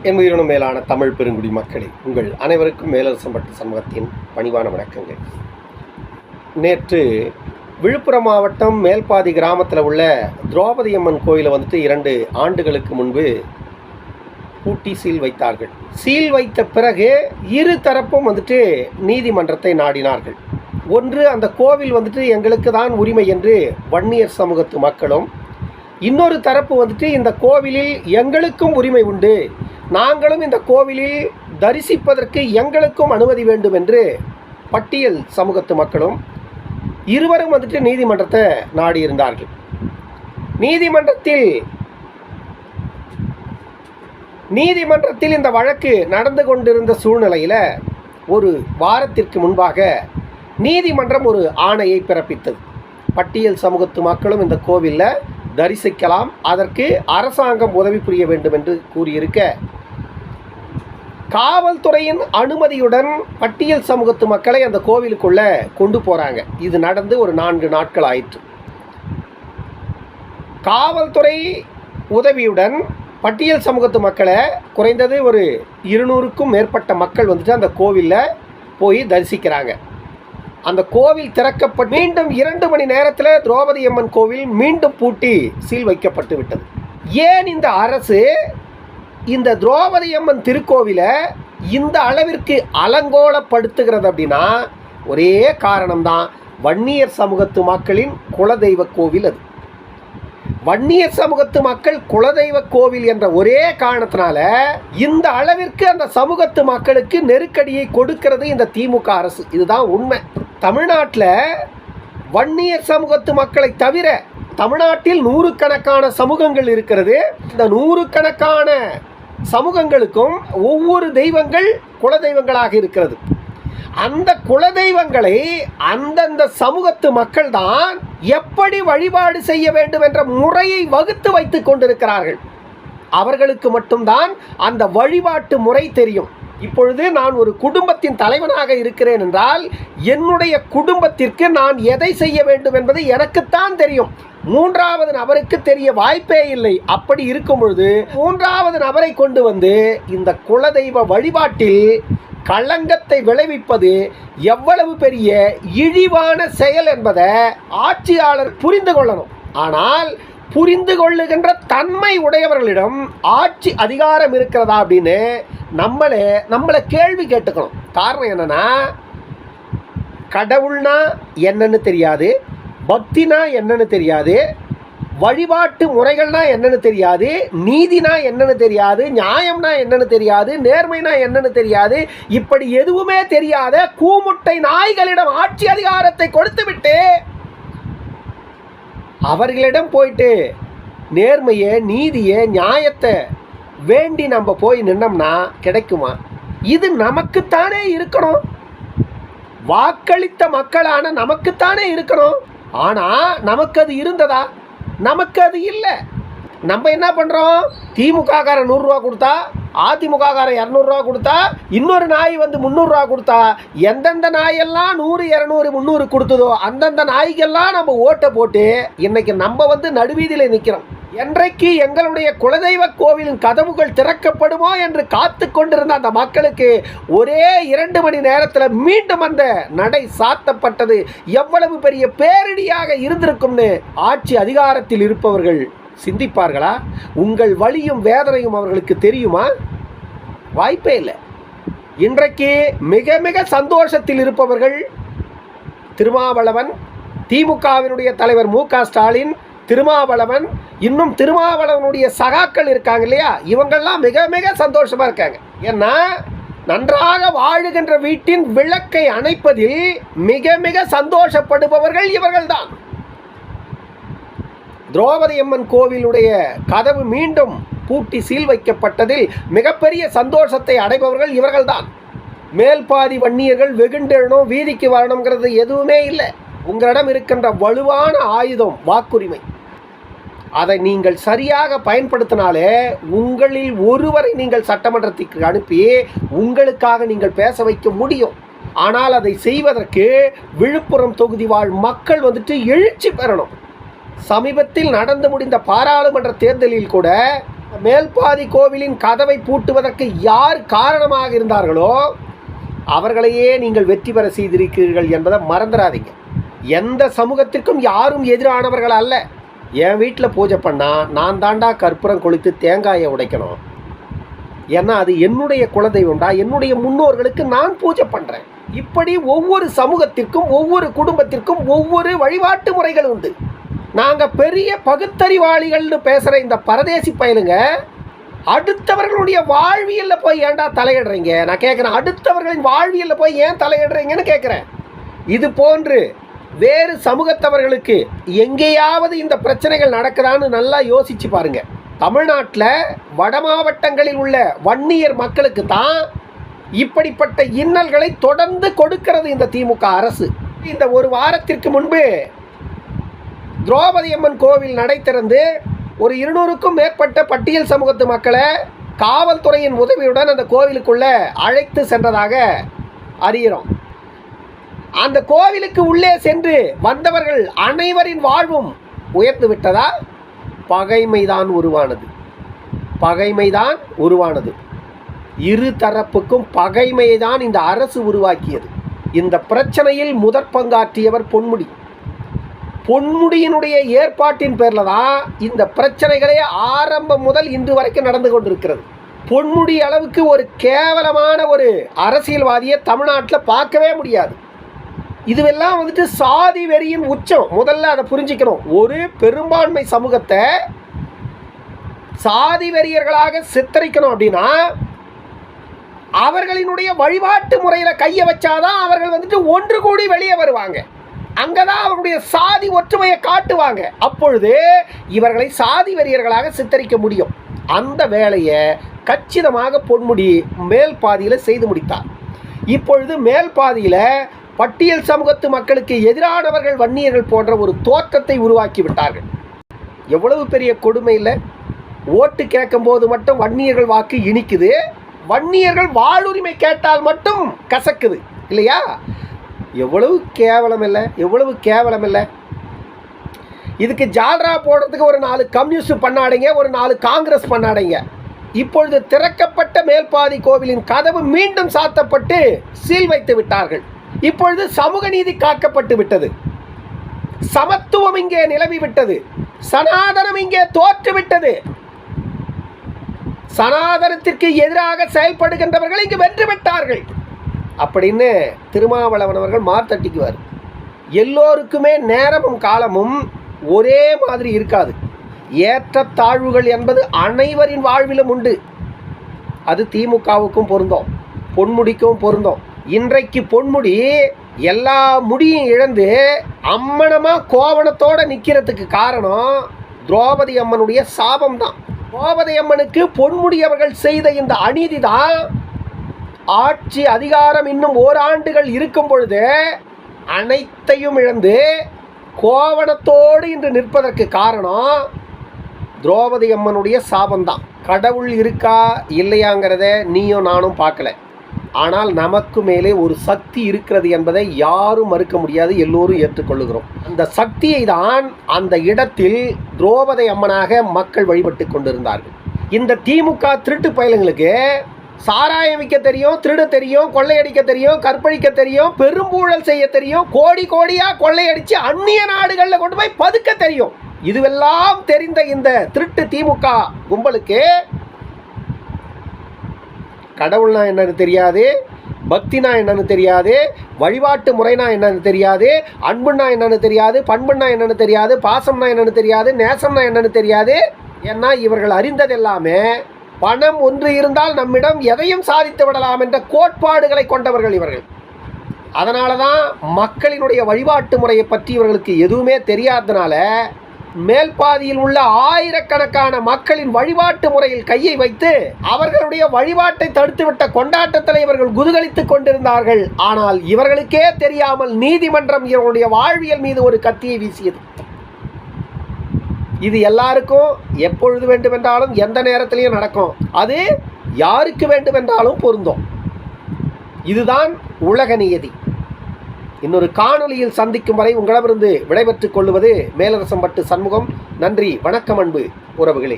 என் உயிரினும் மேலான தமிழ் பெருங்குடி மக்களே, உங்கள் அனைவருக்கும் மேலரசம்பட்டு சமூகத்தின் பணிவான வணக்கங்கள். நேற்று விழுப்புரம் மாவட்டம் மேல்பாதி கிராமத்தில் உள்ள திரௌபதி அம்மன் கோயிலை 2 ஆண்டுகளுக்கு முன்பு பூட்டி சீல் வைத்தார்கள். சீல் வைத்த பிறகு இரு தரப்பும் நீதிமன்றத்தை நாடினார்கள். ஒன்று, அந்த கோவில் எங்களுக்கு தான் உரிமை என்று வன்னியர் சமூகத்து மக்களும், இன்னொரு தரப்பு இந்த கோவிலில் எங்களுக்கும் உரிமை உண்டு, நாங்களும் இந்த கோவிலில் தரிசிப்பதற்கு எங்களுக்கும் அனுமதி வேண்டும் என்று பட்டியல் சமூகத்து மக்களும் இருவரும் நீதிமன்றத்தை நாடியிருந்தார்கள். நீதிமன்றத்தில் இந்த வழக்கு நடந்து கொண்டிருந்த சூழ்நிலையில் ஒரு வாரத்திற்கு முன்பாக நீதிமன்றம் ஒரு ஆணையை பிறப்பித்தது. பட்டியல் சமூகத்து மக்களும் இந்த கோவிலில் தரிசிக்கலாம், அதற்கு அரசாங்கம் உதவி புரிய வேண்டும் என்று கூறியிருக்க, காவல்துறையின் அனுமதியுடன் பட்டியல் சமூகத்து மக்களை அந்த கோவிலுக்குள்ள கொண்டு போறாங்க. இது நடந்து ஒரு 4 நாட்கள் ஆயிற்று. காவல்துறை உதவியுடன் பட்டியல் சமூகத்து மக்களை குறைந்தது ஒரு 200க்கும் மேற்பட்ட மக்கள் அந்த கோவிலில் போய் தரிசிக்கிறாங்க. அந்த கோவில் திறக்கப்பட்டு மீண்டும் 2 மணி நேரத்தில் திரௌபதி அம்மன் கோவில் மீண்டும் பூட்டி சீல் வைக்கப்பட்டு விட்டது. ஏன் இந்த அரசு இந்த திரௌபதி அம்மன் திருக்கோவிலை இந்த அளவிற்கு அலங்கோலப்படுத்துகிறது அப்படின்னா ஒரே காரணம்தான், வன்னியர் சமூகத்து மக்களின் குலதெய்வ கோவில். அது வன்னியர் சமூகத்து மக்கள் குலதெய்வ கோவில் என்ற ஒரே காரணத்தினால இந்த அளவிற்கு அந்த சமூகத்து மக்களுக்கு நெருக்கடியை கொடுக்கிறது இந்த திமுக அரசு. இதுதான் உண்மை. தமிழ்நாட்டில் வன்னியர் சமூகத்து மக்களை தவிர தமிழ்நாட்டில் 100கணக்கான சமூகங்கள் இருக்கிறது. இந்த 100கணக்கான சமூகங்களுக்கும் ஒவ்வொரு தெய்வங்கள் குலதெய்வங்களாக இருக்கிறது. அந்த குலதெய்வங்களை அந்தந்த சமூகத்து மக்கள் தான் எப்படி வழிபாடு செய்ய வேண்டும் என்ற முறையை வகுத்து வைத்துக் கொண்டிருக்கிறார்கள். அவர்களுக்கு மட்டும்தான் அந்த வழிபாட்டு முறை தெரியும். இப்பொழுது நான் ஒரு குடும்பத்தின் தலைவனாக இருக்கிறேன் என்றால் என்னுடைய குடும்பத்திற்கு நான் எதை செய்ய வேண்டும் என்பது எனக்குத்தான் தெரியும். 3வது நபருக்கு தெரிய வாய்ப்பே இல்லை. அப்படி இருக்கும் பொழுது 3வது நபரை கொண்டு இந்த குலதெய்வ வழிபாட்டில் களங்கத்தை விளைவிப்பது எவ்வளவு பெரிய இழிவான செயல் என்பதை ஆட்சியாளர் புரிந்து கொள்ளணும். ஆனால் புரிந்து கொள்ளுகின்ற தன்மை உடையவர்களிடம் ஆட்சி அதிகாரம் இருக்கிறதா அப்படின்னு நம்மளை கேள்வி கேட்டுக்கணும். காரணம் என்னன்னா, கடவுள்னா என்னன்னு தெரியாது, பக்தினா என்னன்னு தெரியாது, வழிபாட்டு முறைகள்னா என்னன்னு தெரியாது, நீதினா என்னன்னு தெரியாது, நியாயம்னா என்னன்னு தெரியாது, நேர்மைனா என்னன்னு தெரியாது. இப்படி எதுவுமே தெரியாத கூமுட்டை நாய்களிடம் ஆட்சி அதிகாரத்தை கொடுத்துவிட்டு அவர்களிடம் போயிட்டு நேர்மையை, நீதியை, நியாயத்தை வேண்டி நம்ம போய் நின்னோம்னா கிடைக்குமா? இது நமக்குத்தானே இருக்கணும், வாக்களித்த மக்களான நமக்குத்தானே இருக்கணும். ஆனால் நமக்கு அது இருந்ததா? நமக்கு அது இல்லை. நம்ம என்ன பண்ணுறோம்? திமுககாரன் 100 ரூபா கொடுத்தா, அதிமுககாரன் 200 ரூபா கொடுத்தா, இன்னொரு நாய் 300 ரூபா கொடுத்தா, எந்தெந்த நாயெல்லாம் 100, 200, 300 கொடுத்ததோ அந்தந்த நாய்க்கெல்லாம் நம்ம ஓட்டை போட்டு இன்னைக்கு நம்ம நடுவீதியில் நிற்கிறோம். என்றைக்கு எங்களுடைய குலதெய்வ கோவிலின் கதவுகள் திறக்கப்படுமோ என்று காத்து கொண்டிருந்த அந்த மக்களுக்கு ஒரே 2 மணி நேரத்தில் மீண்டும் அந்த நடை சாத்தப்பட்டது எவ்வளவு பெரிய பேரிடியாக இருந்திருக்கும்னு ஆட்சி அதிகாரத்தில் இருப்பவர்கள் சிந்திப்பார்களா? உங்கள் வலியும் வேதனையும் அவர்களுக்கு தெரியுமா? வாய்ப்பே இல்லை. இன்றைக்கு மிக மிக சந்தோஷத்தில் இருப்பவர்கள் திருமாவளவன், திமுகவினுடைய தலைவர் மு.க. ஸ்டாலின், திருமாவளவன், இன்னும் திருமாவளவனுடைய சகாக்கள் இருக்காங்க இல்லையா, இவங்கெல்லாம் மிக மிக சந்தோஷமா இருக்காங்க. ஏன்னா நன்றாக வாழுகின்ற வீட்டின் விளக்கை அணைப்பதில் மிக மிக சந்தோஷப்படுபவர்கள் இவர்கள்தான். திரௌபதி அம்மன் கோவிலுடைய கதவு மீண்டும் பூட்டி சீல் வைக்கப்பட்டதில் மிகப்பெரிய சந்தோஷத்தை அடைபவர்கள் இவர்கள்தான். மேல்பாதி வன்னியர்கள் வெகுண்டெழணும், வீதிக்கு வரணுங்கிறது எதுவுமே இல்லை. உங்களிடம் இருக்கின்ற வலுவான ஆயுதம் வாக்குரிமை. அதை நீங்கள் சரியாக பயன்படுத்தினாலே உங்களில் ஒருவரை நீங்கள் சட்டமன்றத்திற்கு அனுப்பி உங்களுக்காக நீங்கள் பேச வைக்க முடியும். ஆனால் அதை செய்வதற்கு விழுப்புரம் தொகுதி வாழ் மக்கள் எழுச்சி பெறணும். சமீபத்தில் நடந்து முடிந்த பாராளுமன்ற தேர்தலில் கூட மேல்பாதி கோவிலின் கதவை பூட்டுவதற்கு யார் காரணமாக இருந்தார்களோ அவர்களையே நீங்கள் வெற்றி பெற செய்திருக்கிறீர்கள் என்பதை மறந்துடாதீங்க. எந்த சமூகத்திற்கும் யாரும் எதிரானவர்கள் அல்ல. என் வீட்டில் பூஜை பண்ணால் நான் தாண்டா கற்பூரம் கொளுத்து தேங்காயை உடைக்கணும். ஏன்னா அது என்னுடைய குலதெய்வம்டா, என்னுடைய முன்னோர்களுக்கு நான் பூஜை பண்ணுறேன். இப்படி ஒவ்வொரு சமூகத்திற்கும் ஒவ்வொரு குடும்பத்திற்கும் ஒவ்வொரு வழிபாட்டு முறைகள் உண்டு. நாங்கள் பெரிய பகுத்தறிவாளிகள்னு பேசுகிற இந்த பரதேசி பயலுங்க அடுத்தவர்களுடைய வாழ்வியலில் போய் ஏன்டா தலையிடுறீங்க? நான் கேட்குறேன், அடுத்தவர்களின் வாழ்வியலில் போய் ஏன் தலையிடுறீங்கன்னு கேட்குறேன். இது போன்று வேறு சமூகத்தவர்களுக்கு எங்கேயாவது இந்த பிரச்சனைகள் நடக்குதான்னு நல்லா யோசிச்சு பாருங்க. தமிழ்நாட்டில் வட மாவட்டங்களில் உள்ள வன்னியர் மக்களுக்கு தான் இப்படிப்பட்ட இன்னல்களை தொடர்ந்து கொடுக்கிறது இந்த திமுக அரசு. இந்த ஒரு வாரத்திற்கு முன்பு திரௌபதி அம்மன் கோவில் நடை திறந்து ஒரு 200க்கும் மேற்பட்ட பட்டியல் சமூகத்து மக்களை காவல்துறையின் உதவியுடன் அந்த கோவிலுக்குள்ள அழைத்து சென்றதாக அறிகிறோம். அந்த கோவிலுக்கு உள்ளே சென்று வந்தவர்கள் அனைவரின் வாழ்வும் உயர்ந்து விட்டதா? பகைமைதான் உருவானது. பகைமைதான் உருவானது. இரு தரப்புக்கும் பகைமையை தான் இந்த அரசு உருவாக்கியது. இந்த பிரச்சனையில் முதற் பங்காற்றியவர் பொன்முடி. பொன்முடியினுடைய ஏற்பாட்டின் பேரில் தான் இந்த பிரச்சனைகளே ஆரம்பம் முதல் இன்று வரைக்கும் நடந்து கொண்டிருக்கிறது. பொன்முடி அளவுக்கு ஒரு கேவலமான ஒரு அரசியல்வாதியை தமிழ்நாட்டில் பார்க்கவே முடியாது. இதுவெல்லாம் வந்துட்டு சாதி வெறியின் உச்சம். முதல்ல அதை புரிஞ்சுக்கணும். ஒரு பெரும்பான்மை சமூகத்தை சாதி வெறியர்களாக சித்தரிக்கணும் அப்படின்னா அவர்களினுடைய வழிபாட்டு முறையில் கையை வச்சாதான் அவர்கள் வந்துட்டு ஒன்று கூடி வெளியே வருவாங்க. அங்கதான் அவர்களுடைய சாதி ஒற்றுமையை காட்டுவாங்க. அப்பொழுது இவர்களை சாதி வெறியர்களாக சித்தரிக்க முடியும். அந்த வேலையை கச்சிதமாக பொன்முடி மேல் பாதியில் செய்து முடித்தார். இப்பொழுது மேல் பாதியில் பட்டியல் சமூகத்து மக்களுக்கு எதிரானவர்கள் வன்னியர்கள் போன்ற ஒரு தோற்றத்தை உருவாக்கி விட்டார்கள். எவ்வளவு பெரிய கொடுமை இல்லை? ஓட்டு கேட்கும் போது மட்டும் வன்னியர்கள் வாக்கு இனிக்குது, வன்னியர்கள் வாளுரிமை கேட்டால் மட்டும் கசக்குது இல்லையா? எவ்வளவு கேவலம் இல்லை, எவ்வளவு கேவலம் இல்லை. இதுக்கு ஜால்ரா போடுறதுக்கு ஒரு 4 கம்யூனிஸ்ட் பண்ணாடைங்க, ஒரு 4 காங்கிரஸ் பண்ணாடைங்க. இப்பொழுது திறக்கப்பட்ட மேல்பாதி கோவிலின் கதவு மீண்டும் சாத்தப்பட்டு சீல் வைத்து விட்டார்கள். இப்பொழுது சமூக நீதி காக்கப்பட்டு விட்டது. சமத்துவம் இங்கே நிலவி விட்டது. சனாதனம் இங்கே தோற்றுவிட்டது. சனாதனத்திற்கு எதிராக செயல்படுகின்றவர்கள் இங்கு வென்று விட்டார்கள் அப்படின்னு திருமாவளவன் அவர்கள் மார்த்தட்டிக்குவார். எல்லோருக்குமே நேரமும் காலமும் ஒரே மாதிரி இருக்காது. ஏற்றத்தாழ்வுகள் என்பது அனைவரின் வாழ்விலும் உண்டு. அது திமுகவுக்கும் பொருந்தும், பொன்முடிக்கும் பொருந்தும். இன்றைக்கு பொன்முடி எல்லா முடியும் இழந்து அம்மனமாக கோவணத்தோடு நிற்கிறதுக்கு காரணம் திரௌபதி அம்மனுடைய சாபம் தான். திரௌபதி அம்மனுக்கு பொன்முடி அவர்கள் செய்த இந்த அநீதி தான் ஆட்சி அதிகாரம் இன்னும் ஓராண்டுகள் இருக்கும் பொழுது அனைத்தையும் இழந்து கோவணத்தோடு இன்று நிற்பதற்கு காரணம் திரௌபதி அம்மனுடைய சாபம்தான். கடவுள் இருக்கா இல்லையாங்கிறத நீயும் நானும் பார்க்கல. ஆனால் நமக்கு மேலே ஒரு சக்தி இருக்கிறது என்பதை யாரும் மறுக்க முடியாது, எல்லோரும் ஏற்றுக்கொள்ளுகிறோம். அந்த சக்தியை தான் அந்த இடத்தில் திரௌபதி அம்மனாக மக்கள் வழிபட்டு கொண்டிருந்தார்கள். இந்த திமுக திருட்டு பயலுங்களுக்கு சாராயம் விற்க தெரியும், திருட தெரியும், கொள்ளையடிக்க தெரியும், கற்பழிக்க தெரியும், பெரும்பூழல் செய்ய தெரியும், கோடி கோடியாக கொள்ளையடித்து அந்நிய நாடுகளில் கொண்டு போய் பதுக்க தெரியும். இதுவெல்லாம் தெரிந்த இந்த திருட்டு திமுக கும்பலுக்கு கடவுள்னா என்னன்னு தெரியாது, பக்தினா என்னன்னு தெரியாது, வழிபாட்டு முறைனா என்னன்னு தெரியாது, அன்புனா என்னன்னு தெரியாது, பண்புனா என்னன்னு தெரியாது, பாசம்னா என்னன்னு தெரியாது, நேசம்னா என்னன்னு தெரியாது. ஏன்னா இவர்கள் அறிந்தது எல்லாமே பணம் ஒன்று இருந்தால் நம்மிடம் எதையும் சாதித்து விடலாம் என்ற கோட்பாடுகளை கொண்டவர்கள் இவர்கள். அதனால தான் மக்களினுடைய வழிபாட்டு முறையை பற்றி இவர்களுக்கு எதுவுமே தெரியாததுனால மேல்பாதியில் உள்ள ஆயிரக்கணக்கான மக்களின் வழிபாட்டு முறையில் கையை வைத்து அவர்களுடைய வழிபாட்டை தடுத்துவிட்ட கொண்டாட்டத்தில் இவர்கள் குதூகலித்துக் கொண்டிருந்தார்கள். ஆனால் இவர்களுக்கே தெரியாமல் நீதிமன்றம் இவருடைய வாழ்வியல் மீது ஒரு கத்தியை வீசியது. இது எல்லாருக்கும் எப்பொழுது வேண்டுமென்றாலும் எந்த நேரத்திலையும் நடக்கும். அது யாருக்கு வேண்டுமென்றாலும் பொருந்தும். இதுதான் உலக நியதி. இன்னொரு காணொளியில் சந்திக்கும் வரை உங்களிடமிருந்து விடைபெற்றுக் கொள்வது மேலரசம்பட்டு சண்முகம். நன்றி, வணக்கம் அன்பு உறவுகளே.